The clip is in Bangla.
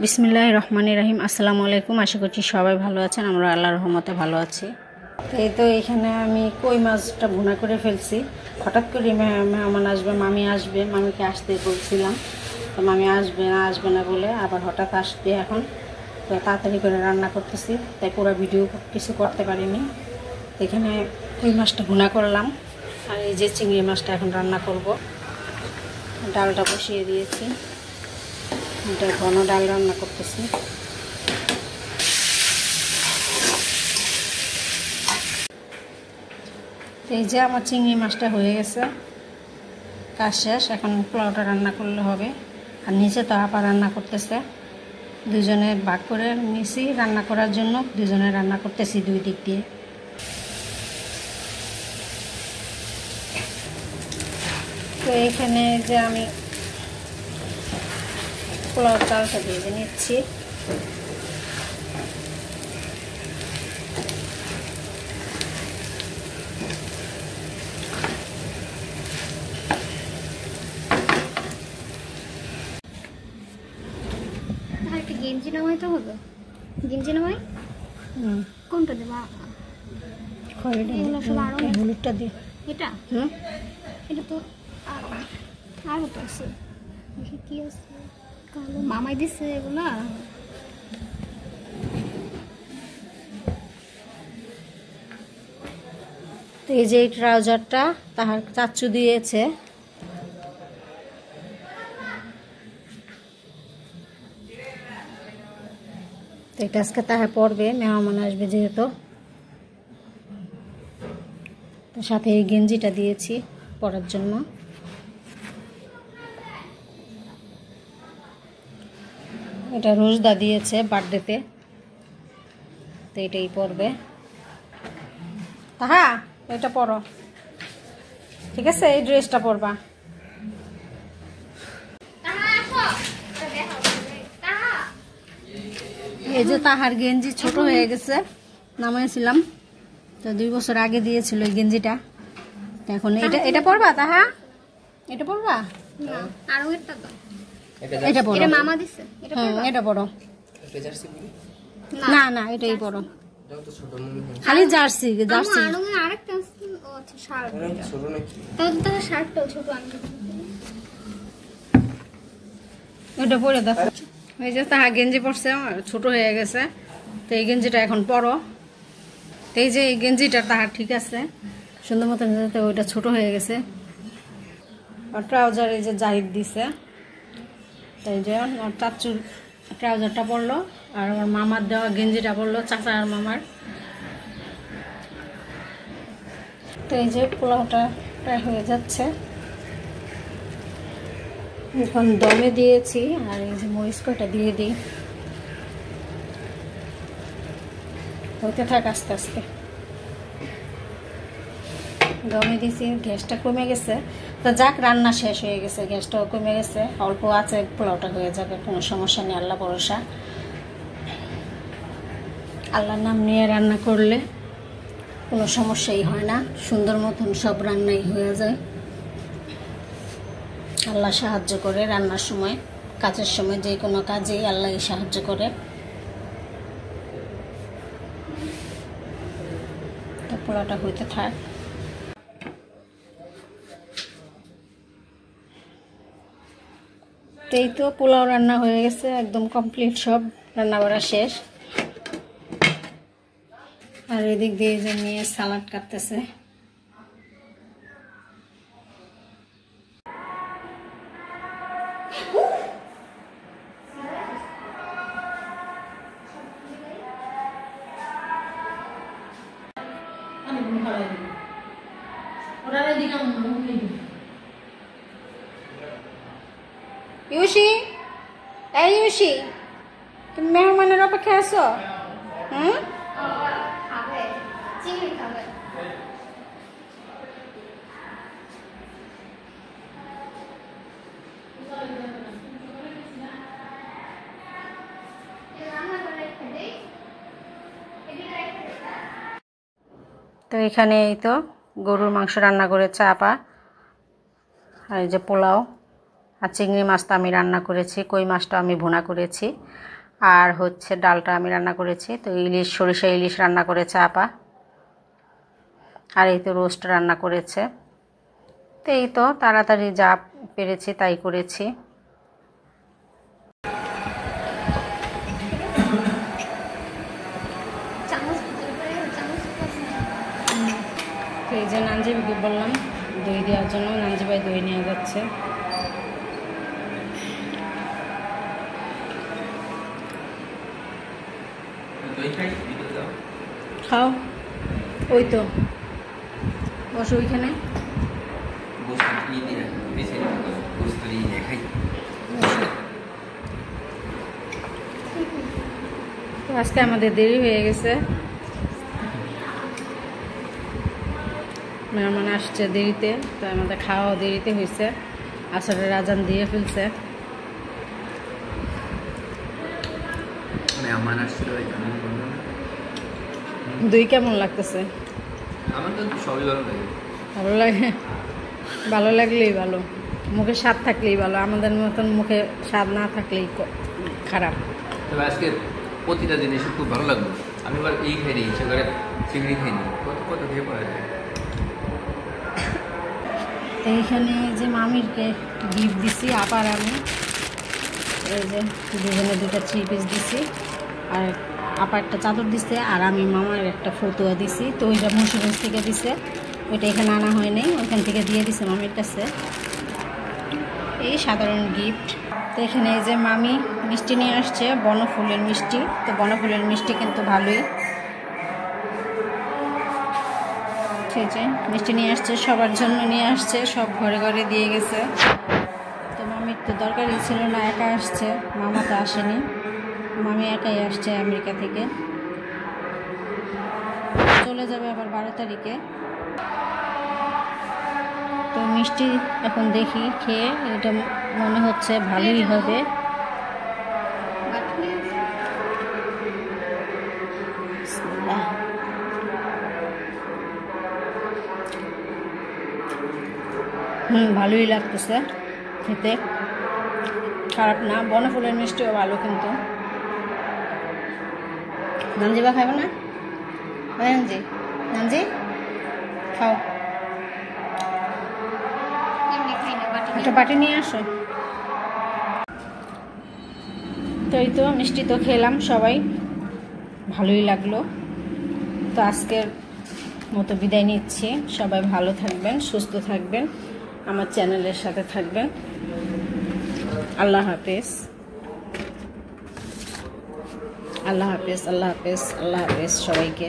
বিসমিল্লাহির রহমানির রহিম। আসসালামু আলাইকুম। আশা করছি সবাই ভালো আছেন, আমরা আল্লাহর রহমতে ভালো আছি। এই তো এখানে আমি কই মাছটা ভুনা করে ফেলছি। হঠাৎ করে মেহমান আসবে, মামি আসবে, মামিকে আসতে বলছিলাম, তো মামি আসবে না বলে আবার হঠাৎ আসবে এখন। তো তাড়াতাড়ি করে রান্না করতেছি, তাই পুরো ভিডিও কিছু করতে পারিনি। এখানে কই মাছটা ভুনা করলাম, আর এই যে চিংড়ি মাছটা এখন রান্না করব। ডালটা বসিয়ে দিয়েছি, এটা ঘন ডাল রান্না করতেছি। এই যে আমার চিংড়ি মাছটা হয়ে গেছে, কাজ শেষ। এখন পোলাওটা রান্না করলে হবে। আর নিচে তো আপা রান্না করতেছে, দুজনে ভাগ করে নিয়েছি রান্না করার জন্য, দুজনে রান্না করতেছি দুই দিক দিয়ে। তো এইখানে যে আমি পোলাও চালটা ভেজে নিচ্ছি। গেঞ্জি নামাই তো হবে, গেঞ্জি নামাই কোনটা দেবা? হলুদটা দিয়ে এটা এটা তো আরো তো আছে, কি আছে কালো মামাই দিচ্ছে এগুলা। তো এই যে এই ট্রাউজারটা তাহার চাচু দিয়েছে। তো এটা আজকে তাহার পরবে, মেহমান আসবে যেহেতু, তো সাথে এই গেঞ্জিটা দিয়েছি পরার জন্য। এটা রোজদা দিয়েছে বার্থডেতে, তো এটাই পরবে। হ্যাঁ, এটা পরো, ঠিক আছে? এই ড্রেসটা পরবা। এই যে তাহার গেঞ্জি ছোট হয়ে গেছে, নামাইছিলাম তো 2 বছর আগে দিয়েছিল এই গেঞ্জিটা। এখন এটা পরবা তাহা? এটা পরবা? আরো একটা দাও, এটা পরো। এটা মামা দিছে, এটা পরবা? এটা পরো। না না, এটাই পরো, খালি জার্সি জার্সি। আরেকটা আছে, ও আচ্ছা শার্ট, তাহলে তো শার্টটাও ছোট আনতে। এটা পরে দেখো। এই যে তাহা গেঞ্জি পরছে, ছোট হয়ে গেছে, তো এই গেঞ্জিটা এখন পরো। তো এই যে এই গেঞ্জিটা তাহার ঠিক আছে সুন্দর মতন, ওইটা ছোট হয়ে গেছে। আর ট্রাউজার এই যে জাহিদ দিছে, তাই যে আমার চাচুর ট্রাউজারটা পরলো, আর আমার মামার দেওয়া গেঞ্জিটা পরলো, চাচা আর মামার। তো এই যে পোলাওটা প্রায় হয়ে যাচ্ছে, এখন দমে দিয়েছি। আর এই যে মরিচ কয়টা দিয়ে দিই, হইতে থাক আস্তে আস্তে। দমে দিয়েছি, গ্যাসটা কমে গেছে, তো যাক রান্না শেষ হয়ে গেছে, গ্যাসটাও কমে গেছে, অল্প আছে, পোলাওটা হয়ে যাবে, কোনো সমস্যা নেই, আল্লাহ ভরসা। আল্লাহর নাম নিয়ে রান্না করলে কোনো সমস্যাই হয় না, সুন্দর মতন সব রান্নাই হয়ে যায়। আল্লাহ সাহায্য করে রান্নার সময়, কাজের সময়, যে কোনো কাজেই আল্লাহই সাহায্য করে। তো পোলাওটা হইতে থাক। তো এই তো পোলাও রান্না হয়ে গেছে, একদম কমপ্লিট, সব রান্না করা শেষ। আর এদিক দিয়ে যে নিয়ে সালাড কাটতেছে। ইউসি, এই ইউসি, তুমি মেহমানের অপেক্ষায় আছো? খাবে চিংড়ি খাবে। তো এখানে এই তো গরুর মাংস রান্না করেছে আপা, আর এই যে পোলাও, আর চিংড়ি মাছটা আমি রান্না করেছি, কই মাছটা আমি ভুনা করেছি, আর হচ্ছে ডালটা আমি রান্না করেছি। তো ইলিশ, সরিষা ইলিশ রান্না করেছে আপা, আর এই তো রোস্ট রান্না করেছে। তো এই তো তাড়াতাড়ি যা পেরেছি তাই করেছি। তো এই যে নানজিবিকে বললাম দই দেওয়ার জন্য, নানজি ভাই দই নিয়ে যাচ্ছে। খাও, ওই তো বসো ওইখানে। তো আজকে আমাদের দেরি হয়ে গেছে, মেহমান আসছে দেরিতে, তো আমাদের খাওয়া দেরিতে হয়েছে, আসরের আজান দিয়ে ফেলছে। দই কেমন লাগতেছে? আমার তো সবই ভালো লাগে। ভালো লাগে, ভালো লাগলেই ভালো, মুখে স্বাদ থাকলেই ভালো, আমাদের মতন মুখে স্বাদ না থাকলেই খারাপ। তবে আজকে প্রতিটা জিনিস খুব ভালো লাগলো। আমি এবার এই খাইনি, সেবারে চিংড়ি খাইনি, কত কত খেয়ে পাওয়া যায়। এইখানে যে মামিরকে গিফট দিছি আপার আমি, এই যে দুজনে দুটো 3 পিস দিছি, আর আপা একটা চাদর দিছে, আর আমি মামার একটা ফতুয়া দিছি। তো ওইটা মুন্সিগঞ্জ থেকে দিছে, ওইটা এখানে আনা হয় নাই, ওইখান থেকে দিয়ে দিছে মামির কাছে। এই সাধারণ গিফট। তো এখানে এই যে মামি মিষ্টি নিয়ে আসছে, বনফুলের মিষ্টি। তো বনফুলের মিষ্টি কিন্তু ভালোই, ঠিক আছে। মিষ্টি নিয়ে আসছে, সবার জন্য নিয়ে আসছে, সব ঘরে ঘরে দিয়ে গেছে। তো মামির তো দরকারই ছিল না, একা আসছে, মামা তো আসেনি, মামি একাই আসছে আমেরিকা থেকে, চলে যাবে আবার 12 তারিখে। তো মিষ্টি এখন দেখি খেয়ে, এটা মনে হচ্ছে ভালোই হবে। ভালোই লাগতেছে খেতে, খারাপ না। বনফুলের মিষ্টিও ভালো কিন্তু। নানজিবা খাবে না? নানজি, নানজি খাও, একটা বাটি নিয়ে আসো। তো এই তো মিষ্টি তো খেলাম সবাই, ভালোই লাগলো। তো আজকের মতো বিদায় নিচ্ছি, সবাই ভালো থাকবেন, সুস্থ থাকবেন, আমার চ্যানেলের সাথে থাকবেন। আল্লাহ হাফেজ, আল্লাহ হাফেজ, আল্লাহ হাফেজ, আল্লাহ হাফেজ সবাইকে।